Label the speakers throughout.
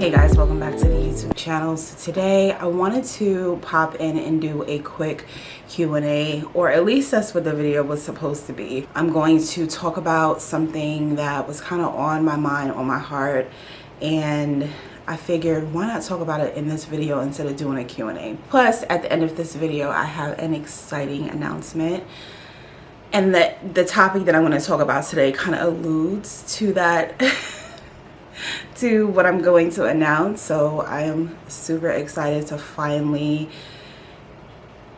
Speaker 1: Hey guys, welcome back to the YouTube channel. So today I wanted to pop in and do a quick Q&A, or at least that's what the video was supposed to be. I'm going to talk about something that was kind of on my mind, on my heart, and I figured why not talk about it in this video instead of doing a Q&A. Plus, at the end of this video, I have an exciting announcement. And the topic that I'm going to talk about today kind of alludes to that, to what I'm going to announce. So I am super excited to finally,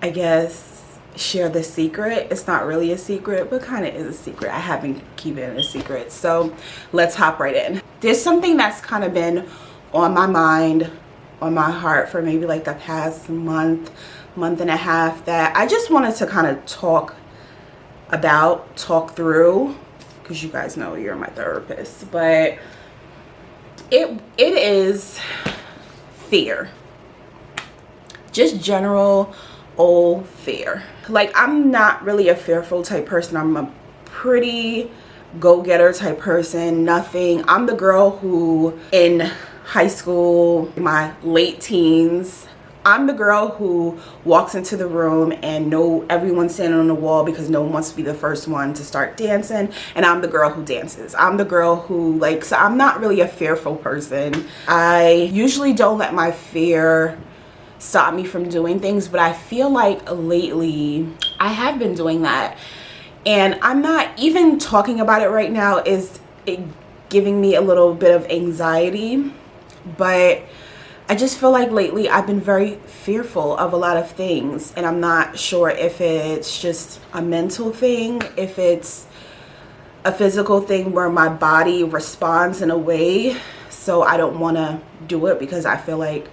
Speaker 1: I guess, share the secret. It's not really a secret, but kind of is a secret. I have been keeping it a secret. So let's hop right in. There's something that's kind of been on my mind, on my heart for maybe like the past month and a half that I just wanted to kind of talk through, because you guys know you're my therapist. But it is fear, just general old fear. Like, I'm not really a fearful type person. I'm a pretty go-getter type person. I'm the girl who in high school, my late teens, I'm the girl who walks into the room and everyone's standing on the wall because no one wants to be the first one to start dancing, and I'm the girl who dances. I'm the girl who, like, so I'm not really a fearful person. I usually don't let my fear stop me from doing things, but I feel like lately I have been doing that, and I'm not even talking about it right now is giving me a little bit of anxiety. But I just feel like lately I've been very fearful of a lot of things, and I'm not sure if it's just a mental thing, if it's a physical thing where my body responds in a way so I don't want to do it because I feel like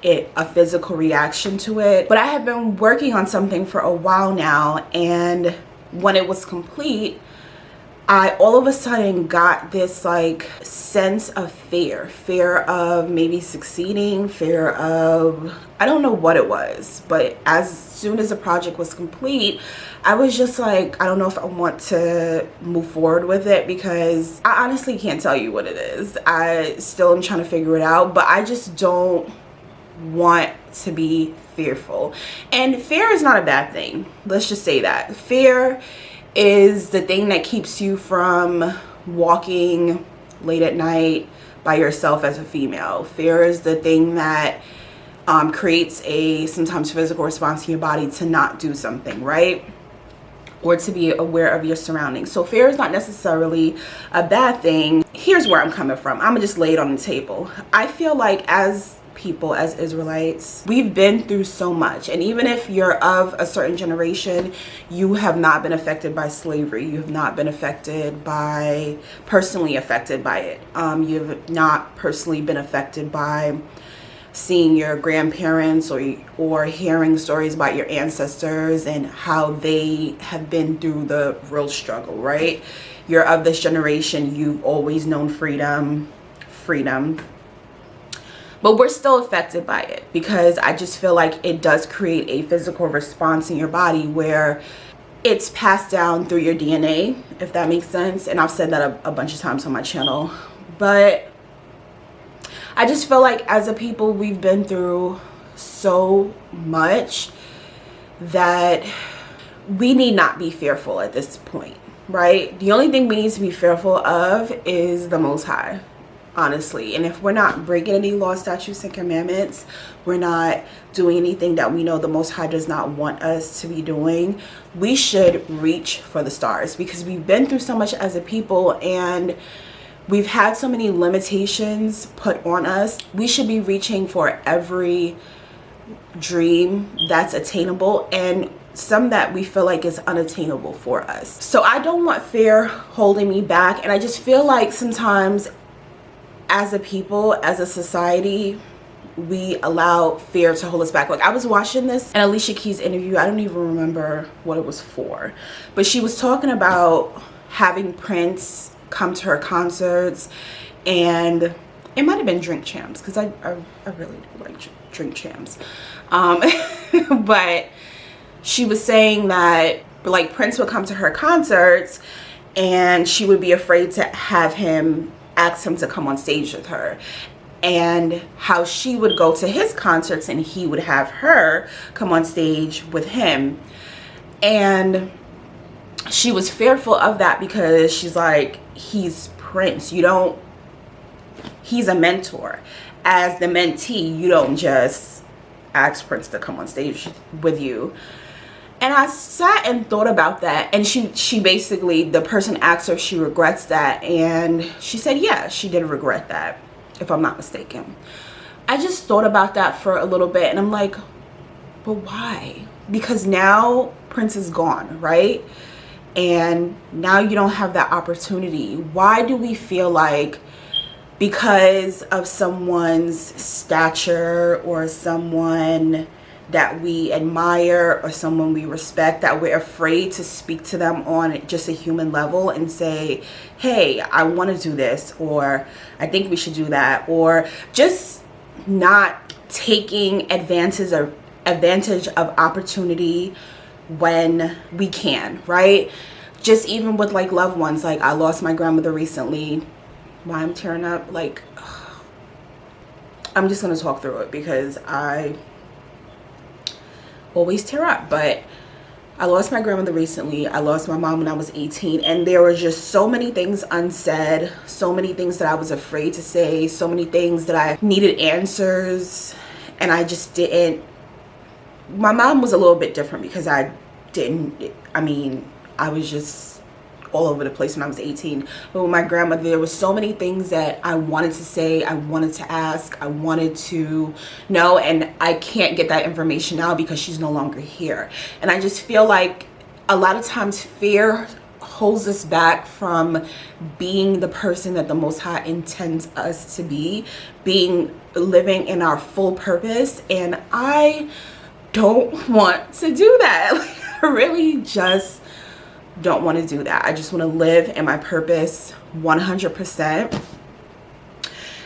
Speaker 1: a physical reaction to it. But I have been working on something for a while now, and when it was complete, I all of a sudden got this like sense of fear of maybe succeeding, fear of, I don't know what it was, but as soon as the project was complete, I was just like, I don't know if I want to move forward with it, because I honestly can't tell you what it is. I still am trying to figure it out, but I just don't want to be fearful. And fear is not a bad thing. Let's just say that. Fear is the thing that keeps you from walking late at night by yourself as a female. Fear is the thing that creates a sometimes physical response in your body to not do something, right? Or to be aware of your surroundings. So fear is not necessarily a bad thing. Here's where I'm coming from. I'm gonna just lay it on the table. I feel like as people, as Israelites, we've been through so much, and even if you're of a certain generation, you have not been affected by slavery, you have not been personally affected by it. You've not personally been affected by seeing your grandparents or hearing stories about your ancestors and how they have been through the real struggle, right? You're of this generation, you've always known freedom. But we're still affected by it, because I just feel like it does create a physical response in your body where it's passed down through your DNA, if that makes sense. And I've said that a bunch of times on my channel. But I just feel like as a people, we've been through so much that we need not be fearful at this point, right? The only thing we need to be fearful of is the Most High, honestly. And if we're not breaking any laws, statutes, and commandments, we're not doing anything that we know the Most High does not want us to be doing, we should reach for the stars, because we've been through so much as a people and we've had so many limitations put on us. We should be reaching for every dream that's attainable, and some that we feel like is unattainable for us. So I don't want fear holding me back, and I just feel like sometimes as a people, as a society, we allow fear to hold us back. Like, I was watching this an Alicia Keys interview. I don't even remember what it was for, but she was talking about having Prince come to her concerts, and it might have been Drink Champs, because I really do like Drink Champs. But she was saying that, like, Prince would come to her concerts and she would be afraid to have him ask him to come on stage with her. and how she would go to his concerts and he would have her come on stage with him. And she was fearful of that because she's like, he's Prince. He's a mentor. As the mentee, you don't just ask Prince to come on stage with you. And I sat and thought about that, and she basically, the person asked her if she regrets that, and she said yeah, she did regret that, if I'm not mistaken. I just thought about that for a little bit, and I'm like, but why? Because now Prince is gone, right? And now you don't have that opportunity. Why do we feel like because of someone's stature or someone that we admire or someone we respect, that we're afraid to speak to them on just a human level and say, hey, I want to do this, or I think we should do that, or just not taking advantage of opportunity when we can, right? Just even with like loved ones, like I lost my grandmother recently. Why I'm tearing up, like, I'm just gonna talk through it because I always tear up. But I lost my grandmother recently. I lost my mom when I was 18, and there were just so many things unsaid, so many things that I was afraid to say, so many things that I needed answers, and I just didn't. My mom was a little bit different because I was just all over the place when I was 18. But with my grandmother, there was so many things that I wanted to say, I wanted to ask, I wanted to know, and I can't get that information now because she's no longer here. And I just feel like a lot of times fear holds us back from being the person that the Most High intends us to be, living in our full purpose. And I don't want to do that. Like, I really just don't want to do that. I just want to live in my purpose 100%.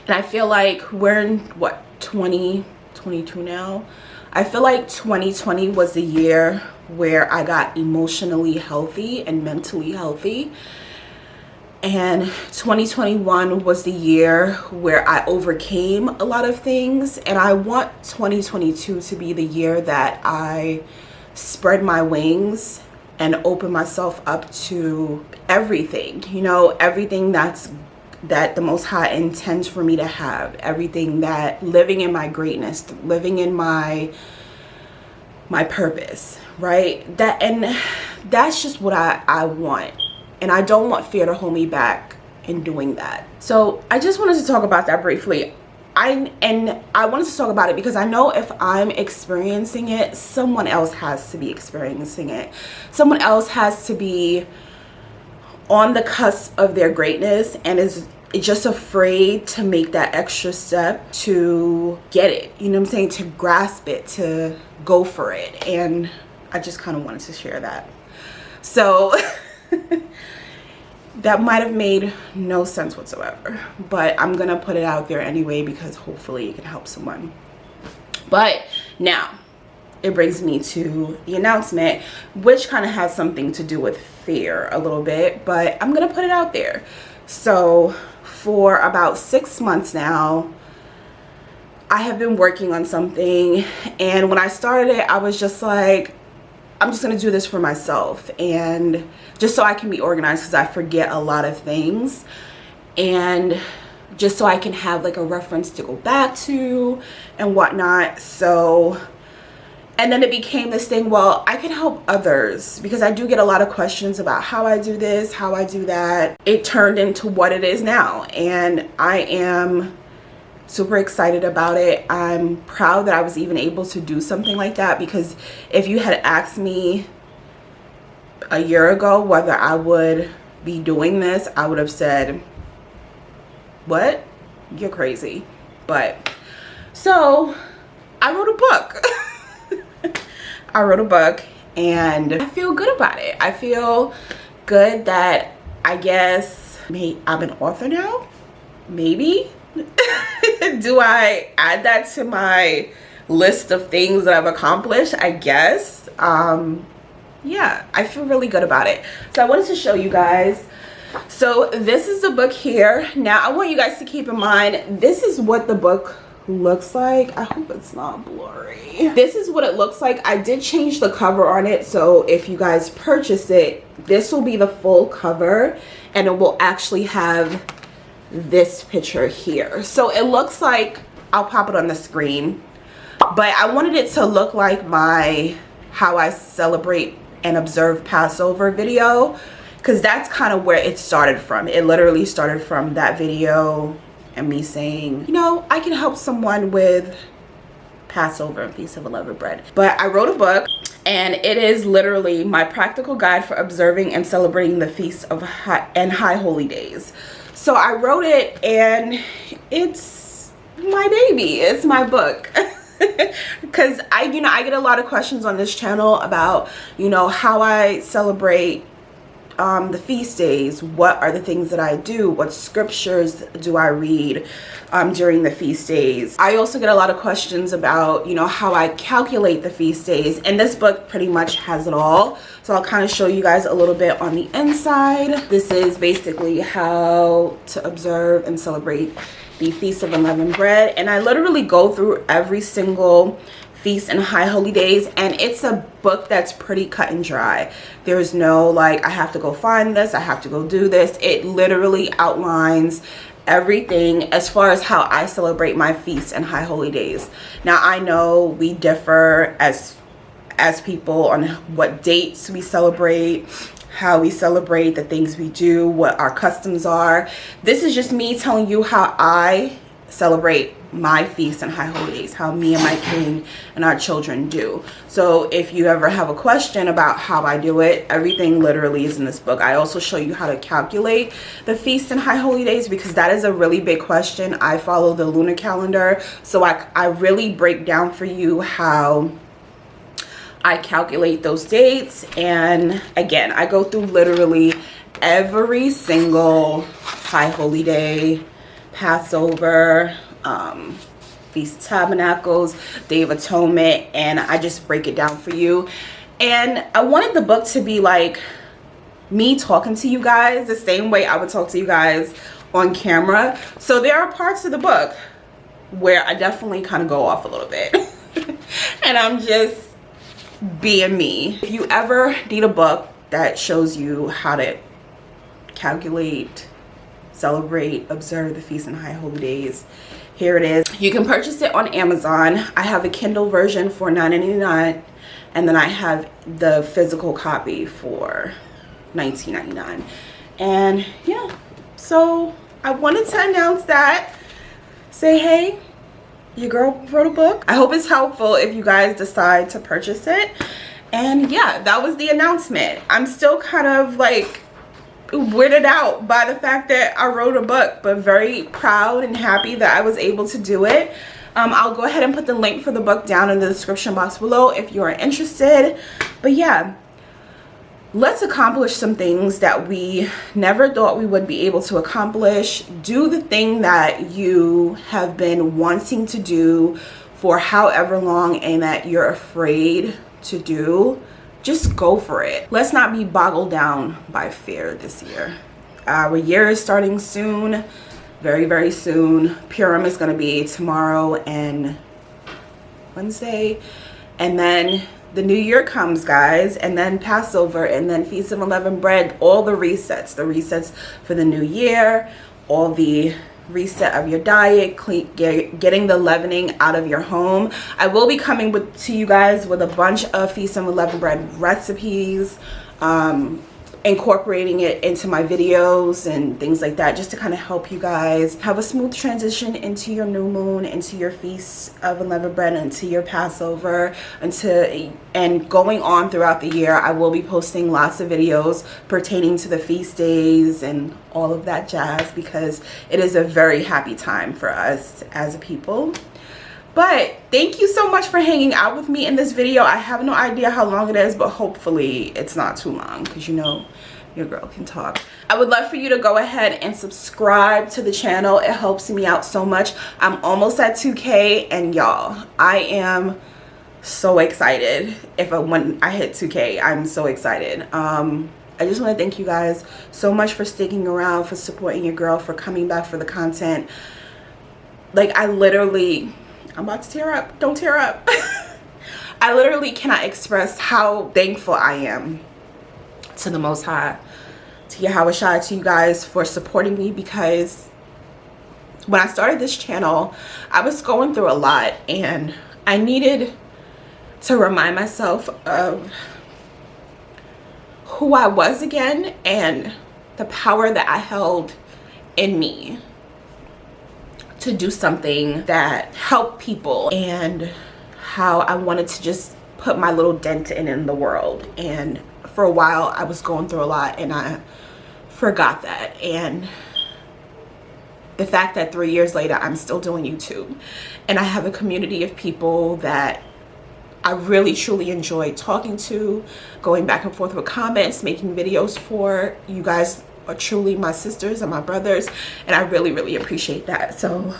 Speaker 1: And I feel like we're in what, 2022 now? I feel like 2020 was the year where I got emotionally healthy and mentally healthy. And 2021 was the year where I overcame a lot of things. And I want 2022 to be the year that I spread my wings and open myself up to everything, everything that the Most High intends for me to have, everything that, living in my greatness, living in my purpose, right? That's just what I want. And I don't want fear to hold me back in doing that. So I just wanted to talk about that briefly. I wanted to talk about it because I know if I'm experiencing it, someone else has to be experiencing it. Someone else has to be on the cusp of their greatness and is just afraid to make that extra step to get it. You know what I'm saying? To grasp it, to go for it. And I just kind of wanted to share that. So that might have made no sense whatsoever, but I'm gonna put it out there anyway because hopefully it can help someone. But now it brings me to the announcement, which kind of has something to do with fear a little bit, but I'm gonna put it out there. So for about 6 months now, I have been working on something, and when I started it, I was just like, I'm just gonna do this for myself and just so I can be organized because I forget a lot of things, and just so I can have like a reference to go back to and whatnot. So, and then it became this thing, well, I can help others because I do get a lot of questions about how I do this, how I do that. It turned into what it is now, and I am super excited about it. I'm proud that I was even able to do something like that, because if you had asked me a year ago whether I would be doing this, I would have said, what? You're crazy. But so I wrote a book. I wrote a book and I feel good about it. I feel good that I guess I'm an author now, maybe. Do I add that to my list of things that I've accomplished? I guess. Yeah, I feel really good about it. So I wanted to show you guys So this is the book here. Now I want you guys to keep in mind, this is what the book looks like. I hope it's not blurry. This is what it looks like. I did change the cover on it, so if you guys purchase it, this will be the full cover, and it will actually have this picture here. So it looks like, I'll pop it on the screen, but I wanted it to look like my how I celebrate and observe Passover video, because that's kind of where it started from. It literally started from that video and me saying, you know, I can help someone with Passover and Feast of Unleavened Bread. But I wrote a book, and it is literally my practical guide for observing and celebrating the Feast of High Holy Days. So I wrote it, and it's my baby. It's my book. Because I get a lot of questions on this channel about, you know, how I celebrate the feast days. What are the things that I do? What scriptures do I read during the feast days? I also get a lot of questions about, you know, how I calculate the feast days, and this book pretty much has it all. So I'll kind of show you guys a little bit on the inside. This is basically how to observe and celebrate the Feast of Unleavened Bread, and I literally go through every single feast and high holy days, and it's a book that's pretty cut and dry. There's no like, I have to go find this, I have to go do this. It literally outlines everything as far as how I celebrate my feast and high holy days. Now I know we differ as people on what dates we celebrate, how we celebrate, the things we do, what our customs are. This is just me telling you how I celebrate my feast and high holy days, how me and my king and our children do. So if you ever have a question about how I do it, everything literally is in this book. I also show you how to calculate the feast and high holy days, because that is a really big question. I follow the lunar calendar, so I really break down for you how I calculate those dates. And again, I go through literally every single high holy day, Passover, Feast of Tabernacles, Day of Atonement, and I just break it down for you. And I wanted the book to be like me talking to you guys the same way I would talk to you guys on camera. So there are parts of the book where I definitely kind of go off a little bit and I'm just being me. If you ever need a book that shows you how to calculate, celebrate, observe the feast and high holy days, here it is. You can purchase it on Amazon. I have a Kindle version for $9.99, and then I have the physical copy for $19.99. And yeah, so I wanted to announce that, say hey, your girl wrote a book. I hope it's helpful if you guys decide to purchase it. And yeah, that was the announcement. I'm still kind of like weirded out by the fact that I wrote a book, but very proud and happy that I was able to do it. I'll go ahead and put the link for the book down in the description box below if you are interested. But yeah, let's accomplish some things that we never thought we would be able to accomplish. Do the thing that you have been wanting to do for however long and that you're afraid to do. Just go for it. Let's not be boggled down by fear this year. Our year is starting soon, very, very soon. Purim is going to be tomorrow and Wednesday. And then the new year comes, guys, and then Passover, and then Feast of Unleavened Bread, all the resets for the new year, all the reset of your diet, getting the leavening out of your home. I will be coming to you guys with a bunch of Feast of Unleavened Bread recipes, incorporating it into my videos and things like that, just to kind of help you guys have a smooth transition into your new moon, into your Feast of Unleavened Bread, into your Passover, and going on throughout the year. I will be posting lots of videos pertaining to the feast days and all of that jazz, because it is a very happy time for us as a people. But thank you so much for hanging out with me in this video. I have no idea how long it is, but hopefully it's not too long, because you know your girl can talk. I would love for you to go ahead and subscribe to the channel. It helps me out so much. I'm almost at 2K, and y'all, I am so excited. When I hit 2K, I'm so excited. I just want to thank you guys so much for sticking around, for supporting your girl, for coming back for the content. Like, I literally, I'm about to tear up. Don't tear up. I literally cannot express how thankful I am to the Most High, to Yahweh Shai, to you guys for supporting me, because when I started this channel, I was going through a lot and I needed to remind myself of who I was again and the power that I held in me to do something that helped people, and how I wanted to just put my little dent in the world. And for a while I was going through a lot and I forgot that. And the fact that 3 years later I'm still doing YouTube and I have a community of people that I really truly enjoy talking to, going back and forth with comments, making videos for. You guys are truly my sisters and my brothers, and I really, really appreciate that. So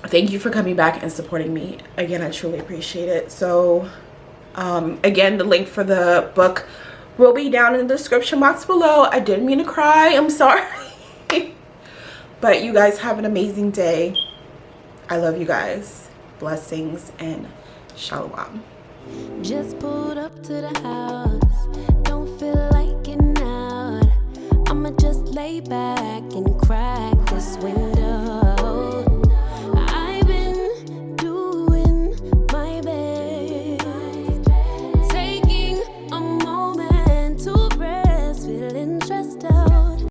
Speaker 1: thank you for coming back and supporting me again. I truly appreciate it. So again, the link for the book will be down in the description box below. I didn't mean to cry, I'm sorry. But you guys have an amazing day. I love you guys. Blessings and shalom.
Speaker 2: Just pulled up to the house, don't feel like getting out. I'ma just lay back and crack this window.